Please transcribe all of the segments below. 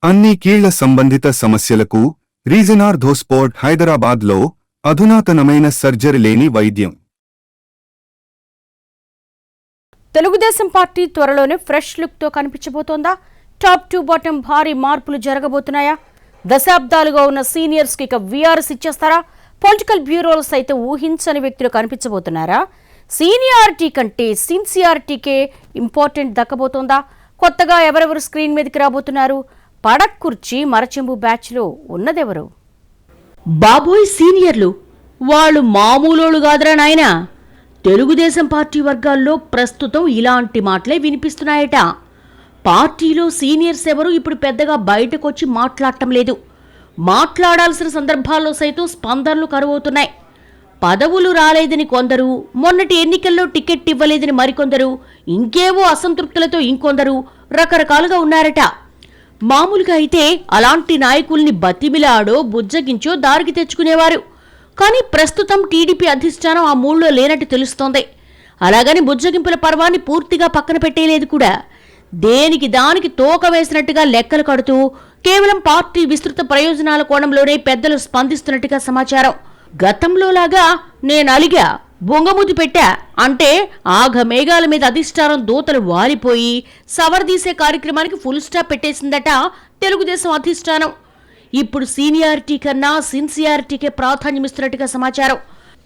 అన్ని కీళ్ల సంబంధిత సమస్యలకు రీజన్ ఆర్థోస్పోర్ట్ హైదరాబాద్లో అధునాతనమైన సర్జరీ లేని వైద్యం. తెలుగుదేశం పార్టీ త్వరలోనే ఫ్రెష్ లుక్తో కనిపించబోతోందా? టాప్ టు బాటం భారీ మార్పులు జరగబోతున్నాయా? దశాబ్దాలుగా ఉన్న సీనియర్స్కి ఇక వీఆర్ఎస్ ఇచ్చేస్తారా? పొలిటికల్ బ్యూరోలు సైతం ఊహించని వ్యక్తులు కనిపించబోతున్నారా? సీనియారిటీ కంటే సిన్సియారిటీకే ఇంపార్టెంట్ దక్కబోతోందా? కొత్తగా ఎవరెవరు స్క్రీన్ మీదకి రాబోతున్నారు? పడక్కుర్చి మరచెంబు బ్యాచ్లో ఉన్నదెవరు? బాబోయ్ సీనియర్లు వాళ్ళు మామూలోళ్ళు కాదురా నాయనా. తెలుగుదేశం పార్టీ వర్గాల్లో ప్రస్తుతం ఇలాంటి మాటలే వినిపిస్తున్నాయట. పార్టీలో సీనియర్స్ ఎవరు ఇప్పుడు పెద్దగా బయటకొచ్చి మాట్లాడటం లేదు. మాట్లాడాల్సిన సందర్భాల్లో సైతం స్పందనలు కరువవుతున్నాయి. పదవులు రాలేదని కొందరు, మొన్నటి ఎన్నికల్లో టికెట్ ఇవ్వలేదని మరికొందరు, ఇంకేవో అసంతృప్తులతో ఇంకొందరు రకరకాలుగా ఉన్నారట. మామూలుగా అయితే అలాంటి నాయకుల్ని బతిమిలాడో బుజ్జగించో దారికి తెచ్చుకునేవారు. కానీ ప్రస్తుతం టీడీపీ అధిష్టానం ఆ మూడ్లో లేనట్టు తెలుస్తోంది. అలాగని బుజ్జగింపుల పర్వాన్ని పూర్తిగా పక్కన పెట్టేలేదు కూడా. దేనికి దానికి తోక వేసినట్టుగా లెక్కలు కడుతూ కేవలం పార్టీ విస్తృత ప్రయోజనాల కోణంలోనే పెద్దలు స్పందిస్తున్నట్టుగా సమాచారం. గతంలోలాగా నేను అలిగా బొంగమూతి పెట్టా అంటే ఆఘ మేఘాల మీద అధిష్టానం దూతలు వాలిపోయి సవర్దీసే కార్యక్రమానికి ఫుల్ స్టాప్ పెట్టేసిందట తెలుగుదేశం అధిష్టానం. ఇప్పుడు సీనియారిటీ కన్నా సిన్సియారిటీకే ప్రాధాన్యమిస్తున్నట్టుగా సమాచారం.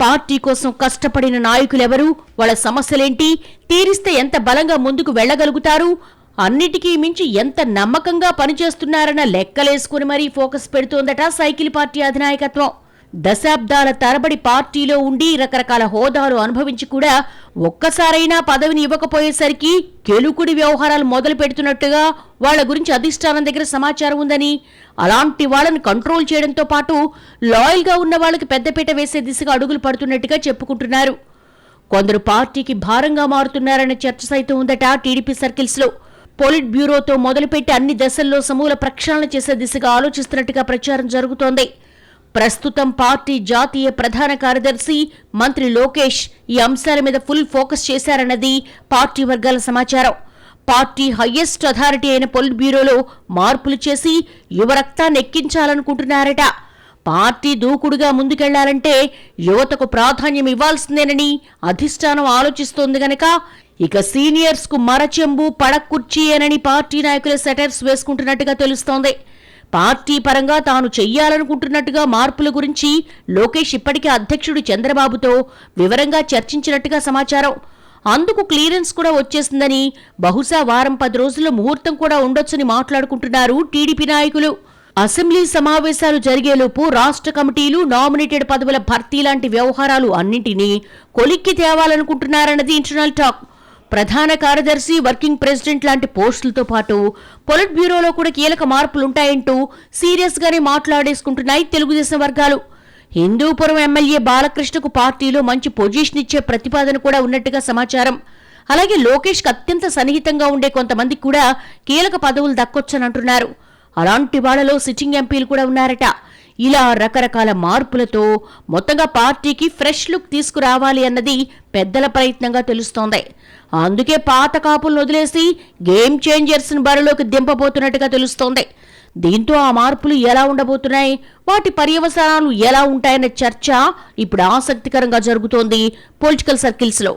పార్టీ కోసం కష్టపడిన నాయకులెవరు, వాళ్ళ సమస్యలేంటి, తీరిస్తే ఎంత బలంగా ముందుకు వెళ్లగలుగుతారు, అన్నిటికీ మించి ఎంత నమ్మకంగా పనిచేస్తున్నారన్న లెక్కలేసుకుని మరీ ఫోకస్ పెడుతోందట సైకిల్ పార్టీ అధినాయకత్వం. దశాబ్దాల తరబడి పార్టీలో ఉండి రకరకాల హోదాలు అనుభవించి కూడా ఒక్కసారైనా పదవిని ఇవ్వకపోయేసరికి కెలుకుడి వ్యవహారాలు మొదలు పెడుతున్నట్టుగా వాళ్ల గురించి అధిష్టానం దగ్గర సమాచారం ఉందని, అలాంటి వాళ్ళని కంట్రోల్ చేయడంతో పాటు లాయల్గా ఉన్న వాళ్ళకి పెద్దపీట వేసే దిశగా అడుగులు పడుతున్నట్టుగా చెప్పుకుంటున్నారు. కొందరు పార్టీకి భారంగా మారుతున్నారనే చర్చ సైతం ఉందట టీడీపీ సర్కిల్స్లో. పొలిట్ బ్యూరోతో మొదలుపెట్టి అన్ని దశల్లో సమూల ప్రక్షాళన చేసే దిశగా ఆలోచిస్తున్నట్టుగా ప్రచారం జరుగుతోంది. ప్రస్తుతం పార్టీ జాతీయ ప్రధాన కార్యదర్శి మంత్రి లోకేష్ ఈ అంశాల మీద ఫుల్ ఫోకస్ చేశారన్నది పార్టీ వర్గాల సమాచారం. పార్టీ హయ్యెస్ట్ అథారిటీ అయిన పొలిట్ బ్యూరోలో మార్పులు చేసి యువ రక్తాన్ని ఎక్కించాలనుకుంటున్నారట. పార్టీ దూకుడుగా ముందుకెళ్లాలంటే యువతకు ప్రాధాన్యం ఇవ్వాల్సిందేనని అధిష్టానం ఆలోచిస్తోంది గనక ఇక సీనియర్స్ కు మరచెంబు పడక్కుర్చీయేనని పార్టీ నాయకుల సెటర్స్ వేసుకుంటున్నట్టుగా తెలుస్తోంది. పార్టీ పరంగా తాను చెయ్యాలనుకుంటున్నట్టుగా మార్పుల గురించి లోకేష్ ఇప్పటికే అధ్యక్షుడు చంద్రబాబుతో వివరంగా చర్చించినట్టుగా సమాచారం. అందుకు క్లియరెన్స్ కూడా వచ్చేసిందని, బహుశా వారం 10 రోజుల్లో ముహూర్తం కూడా ఉండొచ్చని మాట్లాడుకుంటున్నారు టీడీపీ నాయకులు. అసెంబ్లీ సమావేశాలు జరిగేలోపు రాష్ట్ర కమిటీలు, నామినేటెడ్ పదవుల భర్తీ లాంటి వ్యవహారాలు అన్నింటినీ కొలిక్కి తేవాలనుకుంటున్నారన్నది ఇంటర్నల్ టాక్. ప్రధాన కార్యదర్శి, వర్కింగ్ ప్రెసిడెంట్ లాంటి పోస్టులతో పాటు పొలిట్ బ్యూరోలో కూడా కీలక మార్పులుంటాయంటూ సీరియస్ గానే మాట్లాడేసుకుంటున్నాయి తెలుగుదేశం వర్గాలు. హిందూపురం ఎమ్మెల్యే బాలకృష్ణకు పార్టీలో మంచి పొజిషన్ ఇచ్చే ప్రతిపాదన కూడా ఉన్నట్టుగా సమాచారం. అలాగే లోకేష్కి అత్యంత సన్నిహితంగా ఉండే కొంతమందికి కూడా కీలక పదవులు దక్కొచ్చనంటున్నారు. అలాంటి వాళ్లలో సిట్టింగ్ ఎంపీలు కూడా ఉన్నారట. ఇలా రకరకాల మార్పులతో మొత్తంగా పార్టీకి ఫ్రెష్ లుక్ తీసుకురావాలి అన్నది పెద్దల ప్రయత్నంగా తెలుస్తోంది. అందుకే పాత కాపులను వదిలేసి గేమ్ చేంజర్స్ ని బరిలోకి దింపబోతున్నట్టుగా తెలుస్తోంది. దీంతో ఆ మార్పులు ఎలా ఉండబోతున్నాయి, వాటి పర్యవసానాలు ఎలా ఉంటాయన్న చర్చ ఇప్పుడు ఆసక్తికరంగా జరుగుతోంది పొలిటికల్ సర్కిల్స్ లో.